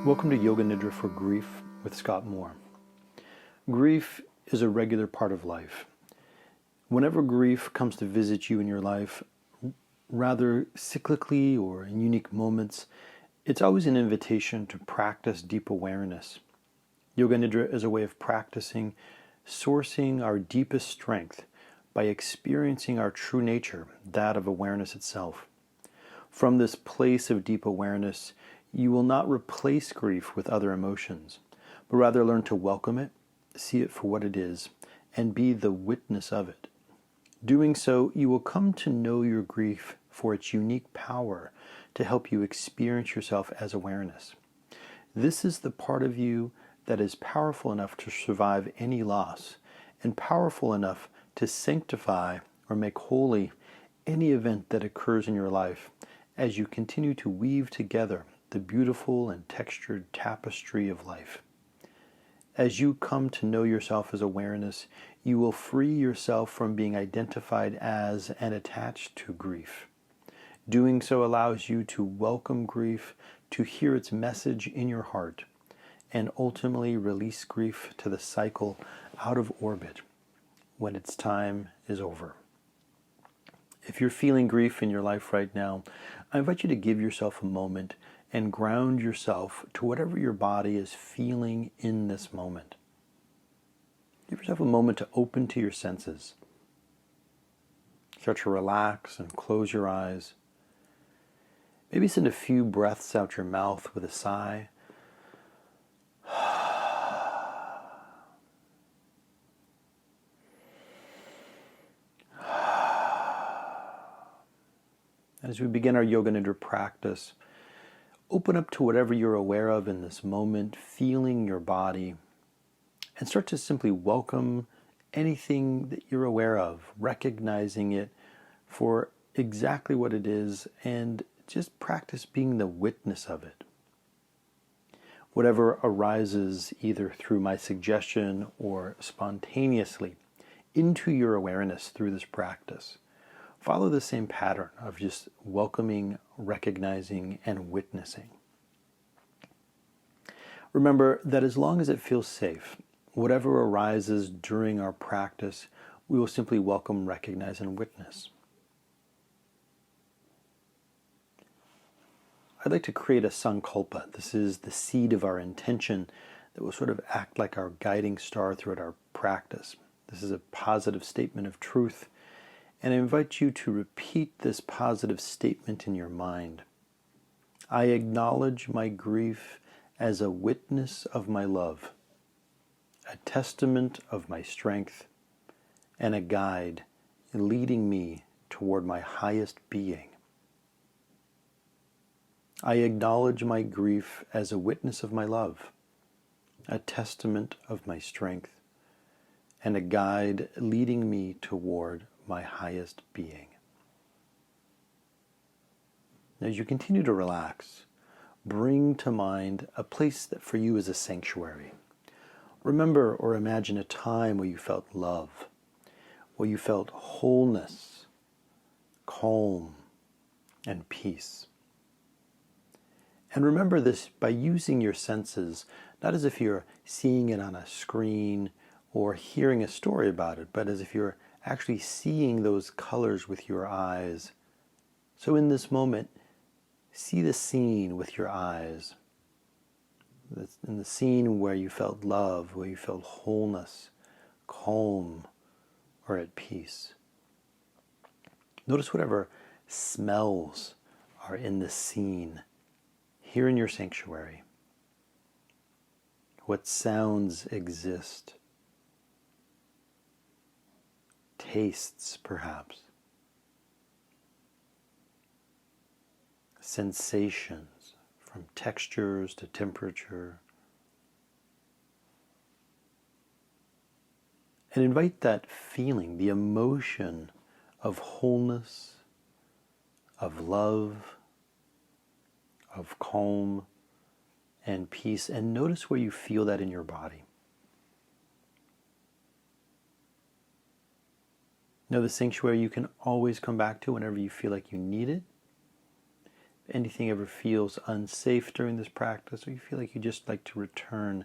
Welcome to Yoga Nidra for Grief with Scott Moore. Grief is a regular part of life. Whenever grief comes to visit you in your life, rather cyclically or in unique moments, it's always an invitation to practice deep awareness. Yoga Nidra is a way of practicing sourcing our deepest strength by experiencing our true nature, that of awareness itself. From this place of deep awareness, you will not replace grief with other emotions, but rather learn to welcome it, see it for what it is, and be the witness of it. Doing so, you will come to know your grief for its unique power to help you experience yourself as awareness. This is the part of you that is powerful enough to survive any loss, and powerful enough to sanctify or make holy any event that occurs in your life as you continue to weave together the beautiful and textured tapestry of life. As you come to know yourself as awareness, you will free yourself from being identified as and attached to grief. Doing so allows you to welcome grief, to hear its message in your heart, and ultimately release grief to the cycle out of orbit when its time is over. If you're feeling grief in your life right now, I invite you to give yourself a moment and ground yourself to whatever your body is feeling in this moment. Give yourself a moment to open to your senses. Start to relax and close your eyes. Maybe send a few breaths out your mouth with a sigh. As we begin our Yoga Nidra practice, open up to whatever you're aware of in this moment, feeling your body, and start to simply welcome anything that you're aware of, recognizing it for exactly what it is, and just practice being the witness of it. Whatever arises either through my suggestion or spontaneously into your awareness through this practice, follow the same pattern of just welcoming, recognizing, and witnessing. Remember that as long as it feels safe, whatever arises during our practice, we will simply welcome, recognize, and witness. I'd like to create a culpa. This is the seed of our intention that will sort of act like our guiding star throughout our practice. This is a positive statement of truth, and I invite you to repeat this positive statement in your mind. I acknowledge my grief as a witness of my love, a testament of my strength, and a guide leading me toward my highest being. I acknowledge my grief as a witness of my love, a testament of my strength, and a guide leading me toward my highest being. As you continue to relax, bring to mind a place that for you is a sanctuary. Remember or imagine a time where you felt love, where you felt wholeness, calm, and peace. And remember this by using your senses, not as if you're seeing it on a screen or hearing a story about it, but as if you're actually seeing those colors with your eyes. So in this moment, see the scene with your eyes. In the scene where you felt love, where you felt wholeness, calm, or at peace. Notice whatever smells are in the scene here in your sanctuary. What sounds exist? Tastes, perhaps. Sensations, from textures to temperature. And invite that feeling, the emotion of wholeness, of love, of calm and peace, and notice where you feel that in your body. Know the sanctuary you can always come back to whenever you feel like you need it. If anything ever feels unsafe during this practice, or you feel like you just like to return,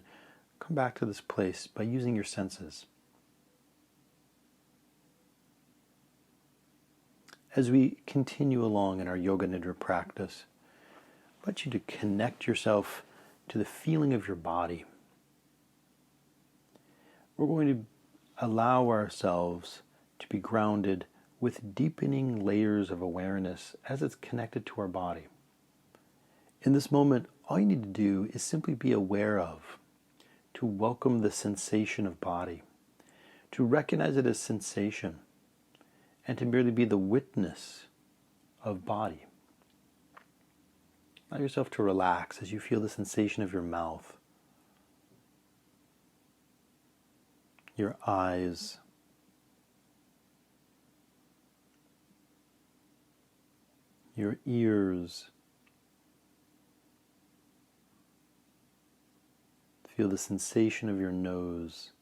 come back to this place by using your senses. As we continue along in our Yoga Nidra practice, I want you to connect yourself to the feeling of your body. We're going to allow ourselves to be grounded with deepening layers of awareness as it's connected to our body. In this moment, all you need to do is simply be aware of, to welcome the sensation of body, to recognize it as sensation, and to merely be the witness of body. Allow yourself to relax as you feel the sensation of your mouth, your eyes, your ears. Feel the sensation of your nose.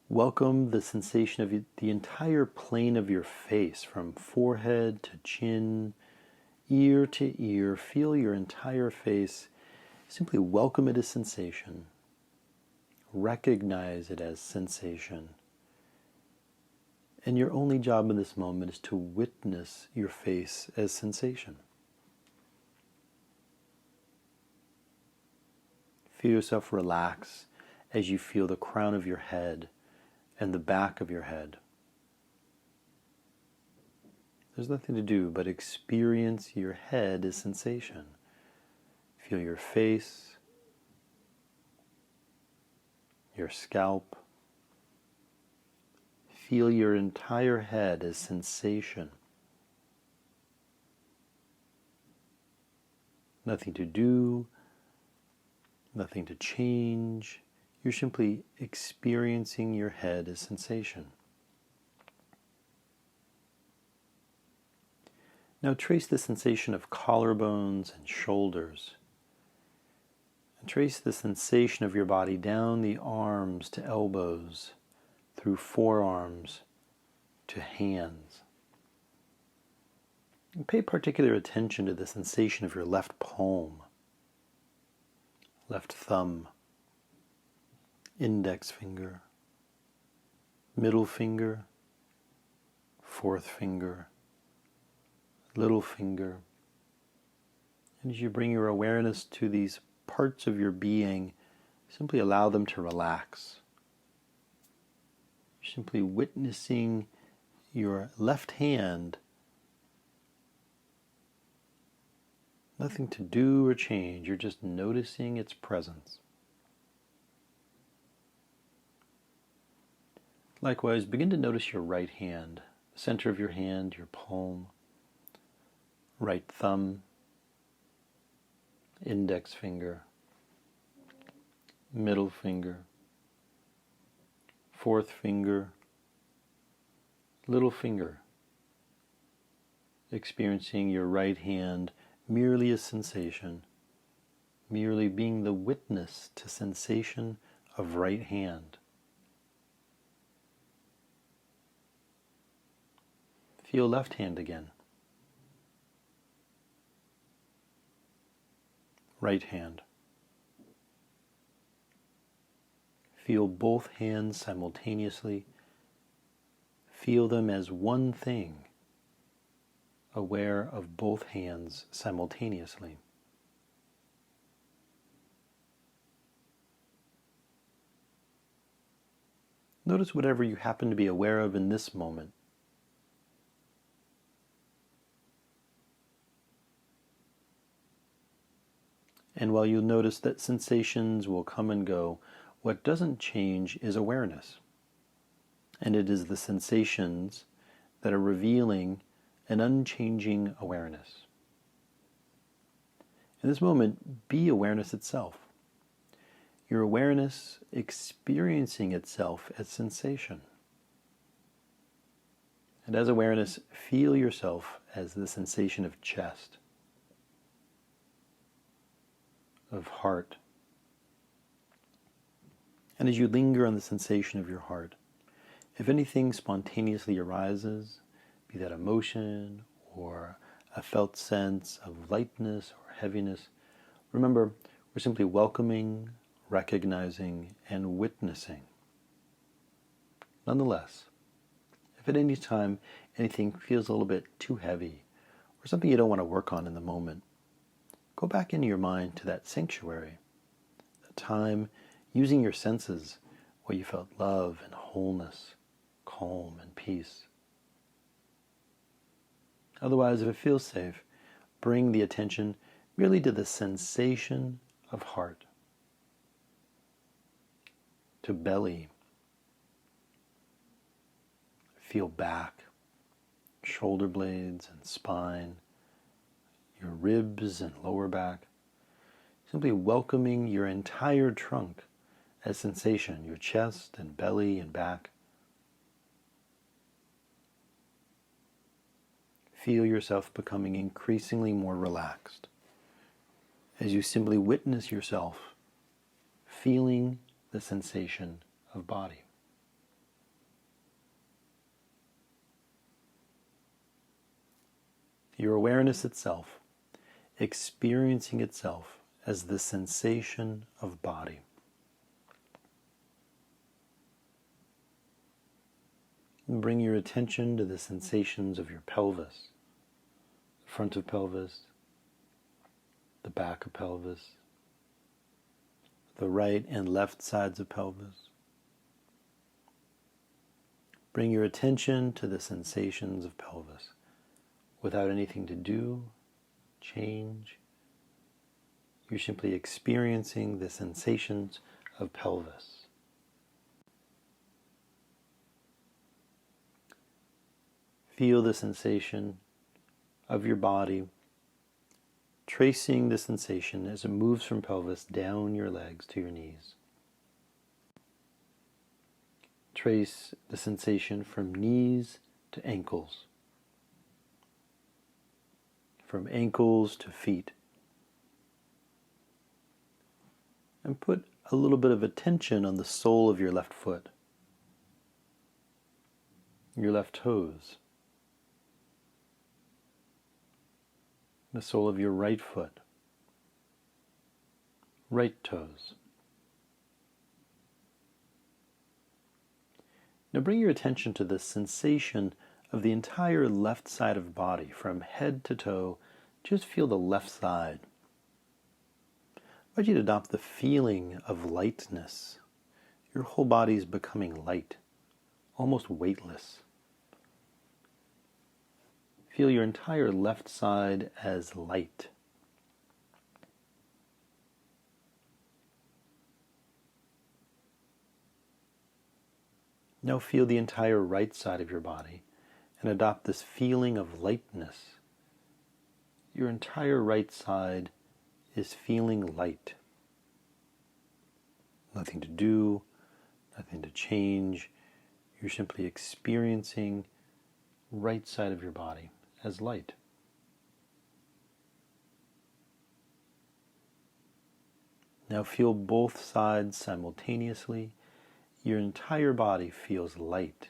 Welcome the sensation of the entire plane of your face, from forehead to chin, ear to ear. Feel your entire face. Simply welcome it as sensation. Recognize it as sensation. And your only job in this moment is to witness your face as sensation. Feel yourself relax as you feel the crown of your head and the back of your head. There's nothing to do but experience your head as sensation. Feel your face, your scalp. Feel your entire head as sensation. Nothing to do, nothing to change. You're simply experiencing your head as sensation. Now trace the sensation of collarbones and shoulders. And trace the sensation of your body down the arms to elbows, through forearms to hands. And pay particular attention to the sensation of your left palm, left thumb, index finger, middle finger, fourth finger, little finger. And as you bring your awareness to these parts of your being, simply allow them to relax. You're simply witnessing your left hand. Nothing to do or change. You're just noticing its presence. Likewise, begin to notice your right hand, the center of your hand, your palm, right thumb, index finger, middle finger, fourth finger, little finger. Experiencing your right hand merely as sensation, merely being the witness to sensation of right hand. Feel left hand again. Right hand. Feel both hands simultaneously. Feel them as one thing, aware of both hands simultaneously. Notice whatever you happen to be aware of in this moment. And while you'll notice that sensations will come and go, what doesn't change is awareness. And it is the sensations that are revealing an unchanging awareness. In this moment, be awareness itself. Your awareness experiencing itself as sensation. And as awareness, feel yourself as the sensation of chest, of heart. And as you linger on the sensation of your heart, If anything spontaneously arises, be that emotion or a felt sense of lightness or heaviness, remember, we're simply welcoming, recognizing, and witnessing. Nonetheless, if at any time anything feels a little bit too heavy or something you don't want to work on in the moment, go back into your mind to that sanctuary, that time using your senses where you felt love and wholeness, calm and peace. Otherwise, if it feels safe, bring the attention merely to the sensation of heart, to belly. Feel back, shoulder blades and spine, your ribs and lower back. Simply welcoming your entire trunk as sensation, your chest and belly and back. Feel yourself becoming increasingly more relaxed as you simply witness yourself feeling the sensation of body. Your awareness itself, experiencing itself as the sensation of body. And bring your attention to the sensations of your pelvis, the front of pelvis, the back of pelvis, the right and left sides of pelvis. Bring your attention to the sensations of pelvis without anything to do, change. You're simply experiencing the sensations of pelvis. Feel the sensation of your body, tracing the sensation as it moves from pelvis down your legs to your knees. Trace the sensation from knees to ankles, from ankles to feet. And put a little bit of attention on the sole of your left foot, your left toes, the sole of your right foot, right toes. Now bring your attention to the sensation of the entire left side of the body, from head to toe. Just feel the left side. I want you to adopt the feeling of lightness. Your whole body is becoming light, almost weightless. Feel your entire left side as light. Now feel the entire right side of your body and adopt this feeling of lightness. Your entire right side is feeling light. Nothing to do, nothing to change. You're simply experiencing right side of your body as light. Now feel both sides simultaneously. Your entire body feels light.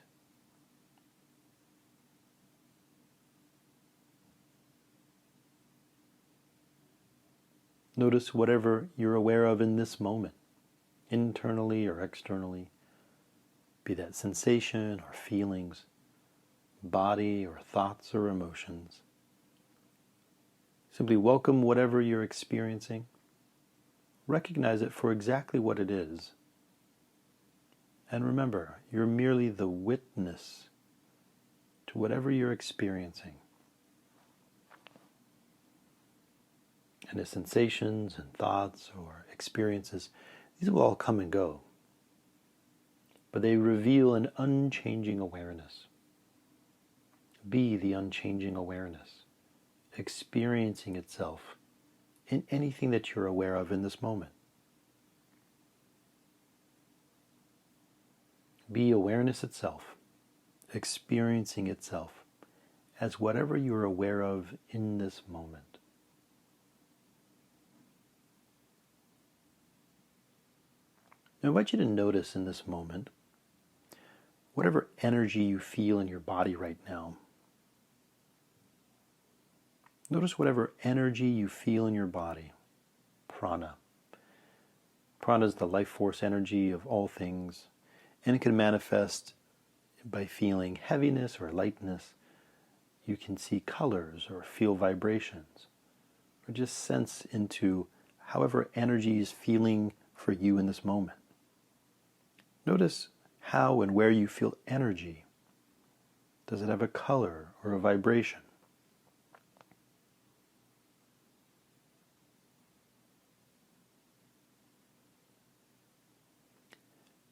Notice whatever you're aware of in this moment, internally or externally, be that sensation or feelings, body or thoughts or emotions. Simply welcome whatever you're experiencing. Recognize it for exactly what it is. And remember, you're merely the witness to whatever you're experiencing. And the sensations and thoughts or experiences, these will all come and go. But they reveal an unchanging awareness. Be the unchanging awareness, experiencing itself in anything that you're aware of in this moment. Be awareness itself, experiencing itself as whatever you're aware of in this moment. I invite you to notice in this moment whatever energy you feel in your body right now. Notice whatever energy you feel in your body. Prana. Prana is the life force energy of all things, and it can manifest by feeling heaviness or lightness. You can see colors or feel vibrations, or just sense into however energy is feeling for you in this moment. Notice how and where you feel energy. Does it have a color or a vibration?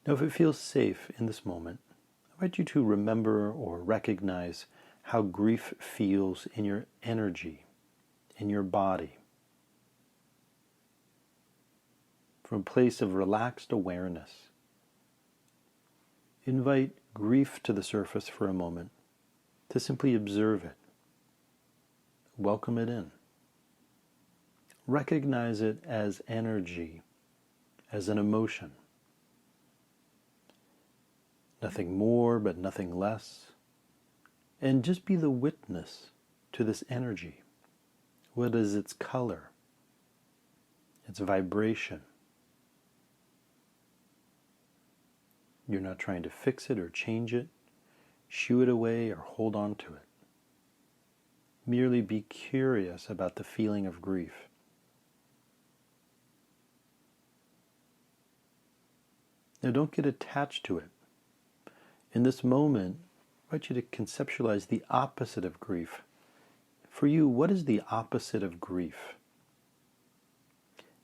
Now, if it feels safe in this moment, I invite you to remember or recognize how grief feels in your energy, in your body. From a place of relaxed awareness, invite grief to the surface for a moment to simply observe it. Welcome it in. Recognize it as energy, as an emotion. Nothing more, but nothing less. And just be the witness to this energy. What is its color? Its vibration? You're not trying to fix it or change it, shoo it away or hold on to it. Merely be curious about the feeling of grief. Now don't get attached to it. In this moment, I want you to conceptualize the opposite of grief. For you, what is the opposite of grief?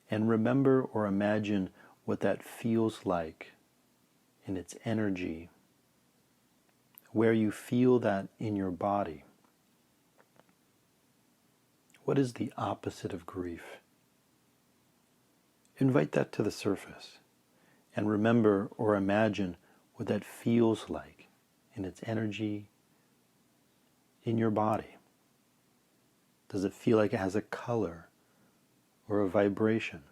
And remember or imagine what that feels like in its energy, where you feel that in your body. What is the opposite of grief? Invite that to the surface and remember or imagine what that feels like in its energy in your body. Does it feel like it has a color or a vibration?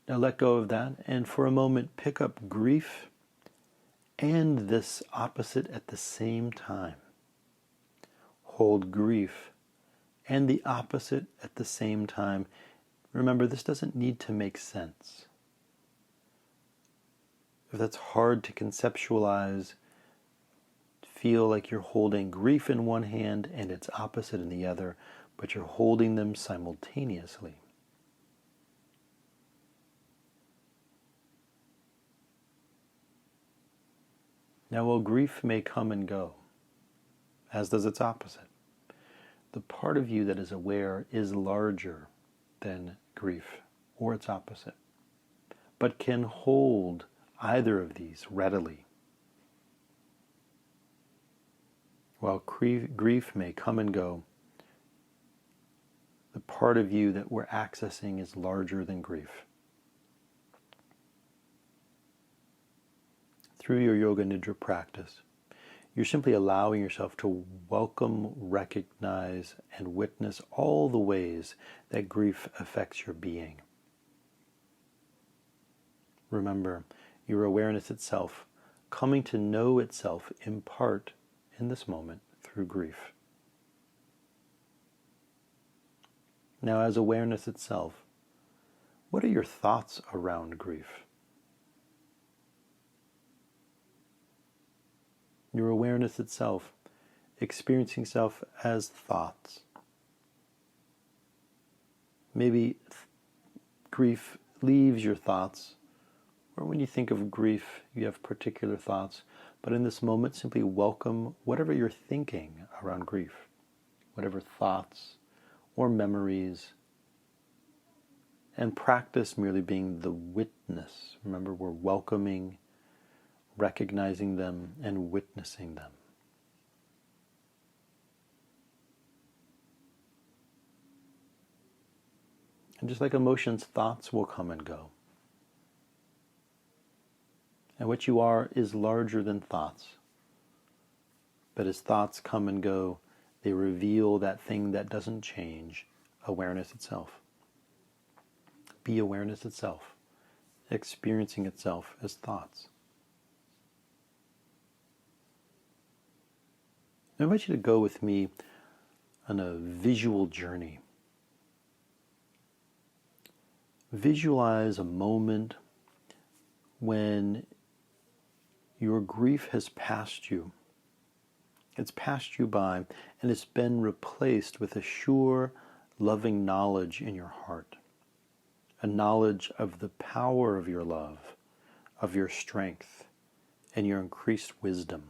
Now let go of that and for a moment pick up grief and this opposite at the same time. Hold grief and the opposite at the same time. Remember, this doesn't need to make sense. If that's hard to conceptualize, feel like you're holding grief in one hand and its opposite in the other, but you're holding them simultaneously. Now, while grief may come and go, as does its opposite, the part of you that is aware is larger than grief or its opposite, but can hold either of these readily. While grief may come and go, the part of you that we're accessing is larger than grief. Through your Yoga Nidra practice, you're simply allowing yourself to welcome, recognize, and witness all the ways that grief affects your being. Remember, your awareness itself, coming to know itself in part in this moment through grief. Now, as awareness itself, what are your thoughts around grief? Your awareness itself, experiencing self as thoughts. Maybe grief leaves your thoughts, or when you think of grief, you have particular thoughts, but in this moment, simply welcome whatever you're thinking around grief, whatever thoughts or memories, and practice merely being the witness. Remember, we're welcoming, recognizing them, and witnessing them. And just like emotions, thoughts will come and go. And what you are is larger than thoughts. But as thoughts come and go, they reveal that thing that doesn't change, awareness itself. be awareness itself, experiencing itself as thoughts. I invite you to go with me on a visual journey. Visualize a moment when your grief has passed you. It's passed you by, and it's been replaced with a sure, loving knowledge in your heart. A knowledge of the power of your love, of your strength, and your increased wisdom.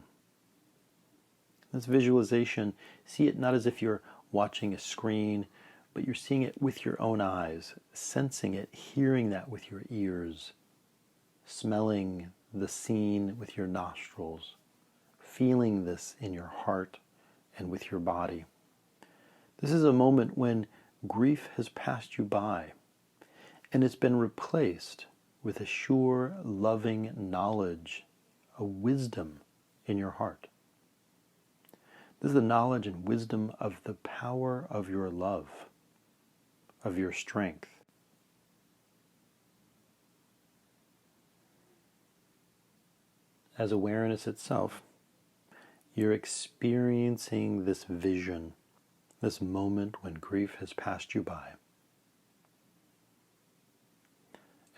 This visualization, see it not as if you're watching a screen, but you're seeing it with your own eyes, sensing it, hearing that with your ears, smelling the scene with your nostrils, feeling this in your heart and with your body. This is a moment when grief has passed you by, and it's been replaced with a sure, loving knowledge, a wisdom in your heart. This is the knowledge and wisdom of the power of your love, of your strength. As awareness itself, you're experiencing this vision, this moment when grief has passed you by.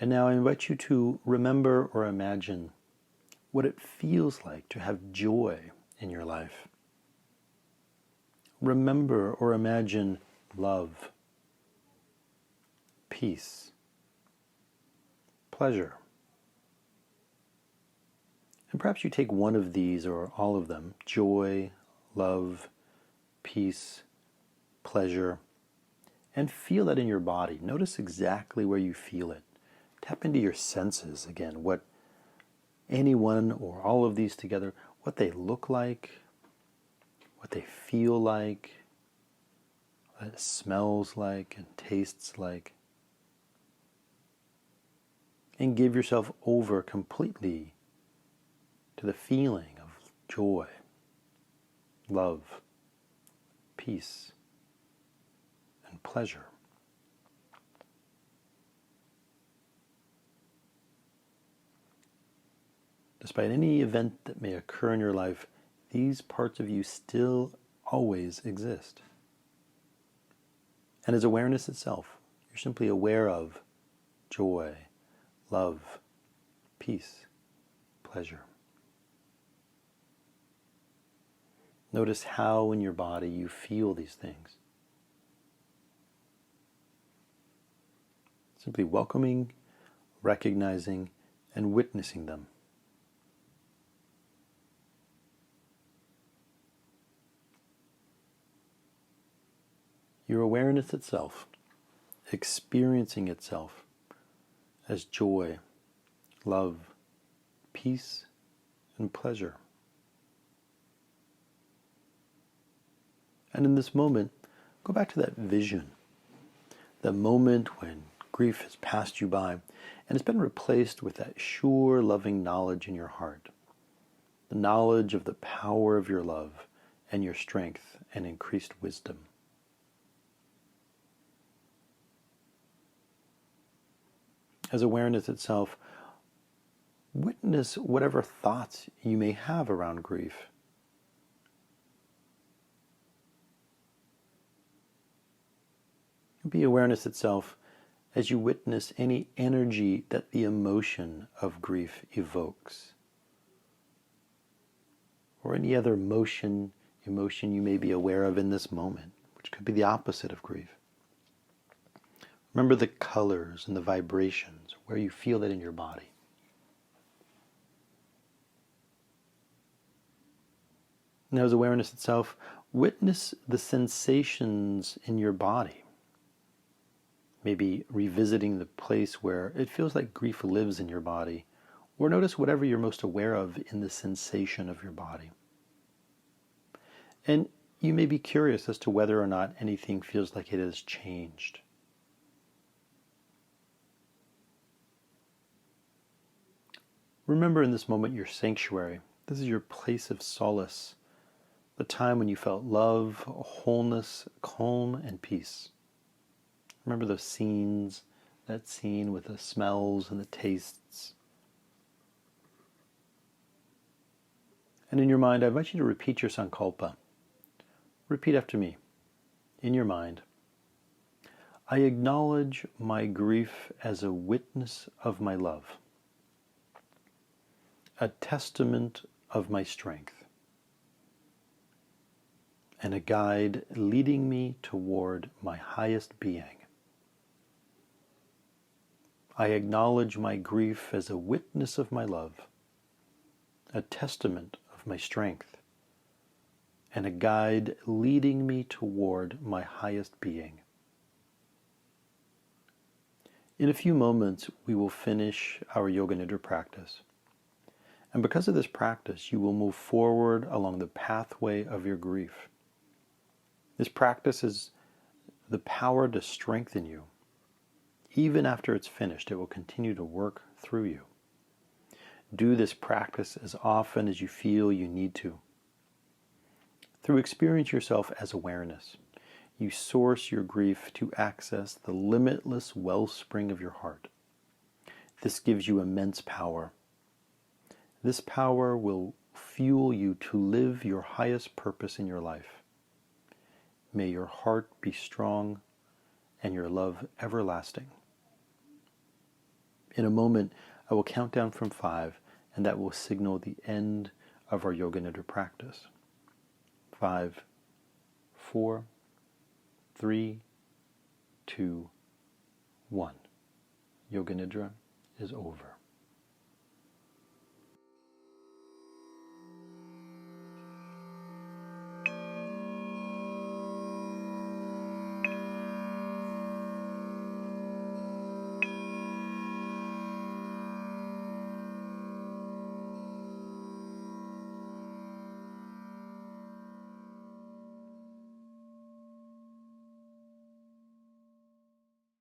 And now I invite you to remember or imagine what it feels like to have joy in your life. Remember or imagine love, peace, pleasure. And perhaps you take one of these or all of them, joy, love, peace, pleasure, and feel that in your body. Notice exactly where you feel it. Tap into your senses again, what any one or all of these together, what they look like, what they feel like, what it smells like and tastes like. And give yourself over completely to the feeling of joy, love, peace, and pleasure. Despite any event that may occur in your life, these parts of you still always exist. And as awareness itself, you're simply aware of joy, love, peace, pleasure. Notice how in your body you feel these things. Simply welcoming, recognizing, and witnessing them. Your awareness itself, experiencing itself as joy, love, peace, and pleasure. And in this moment, go back to that vision, the moment when grief has passed you by and it's been replaced with that sure, loving knowledge in your heart, the knowledge of the power of your love and your strength and increased wisdom. As awareness itself, witness whatever thoughts you may have around grief. Be awareness itself as you witness any energy that the emotion of grief evokes, or any other emotion you may be aware of in this moment, which could be the opposite of grief. Remember the colors and the vibrations, where you feel that in your body. Now, as awareness itself, witness the sensations in your body. Maybe revisiting the place where it feels like grief lives in your body, or notice whatever you're most aware of in the sensation of your body. And you may be curious as to whether or not anything feels like it has changed. Remember in this moment your sanctuary. This is your place of solace, the time when you felt love, wholeness, calm, and peace. Remember those scenes, that scene with the smells and the tastes. And in your mind, I invite you to repeat your sankalpa. Repeat after me. In your mind, I acknowledge my grief as a witness of my love, a testament of my strength, and a guide leading me toward my highest being. I acknowledge my grief as a witness of my love, a testament of my strength, and a guide leading me toward my highest being. In a few moments, we will finish our Yoga Nidra practice. And because of this practice, you will move forward along the pathway of your grief. This practice has the power to strengthen you. Even after it's finished, it will continue to work through you. Do this practice as often as you feel you need to. Through experience yourself as awareness, you source your grief to access the limitless wellspring of your heart. This gives you immense power. This power will fuel you to live your highest purpose in your life. May your heart be strong and your love everlasting. In a moment, I will count down from 5, and that will signal the end of our Yoga Nidra practice. 5, 4, 3, 2, 1. Yoga Nidra is over.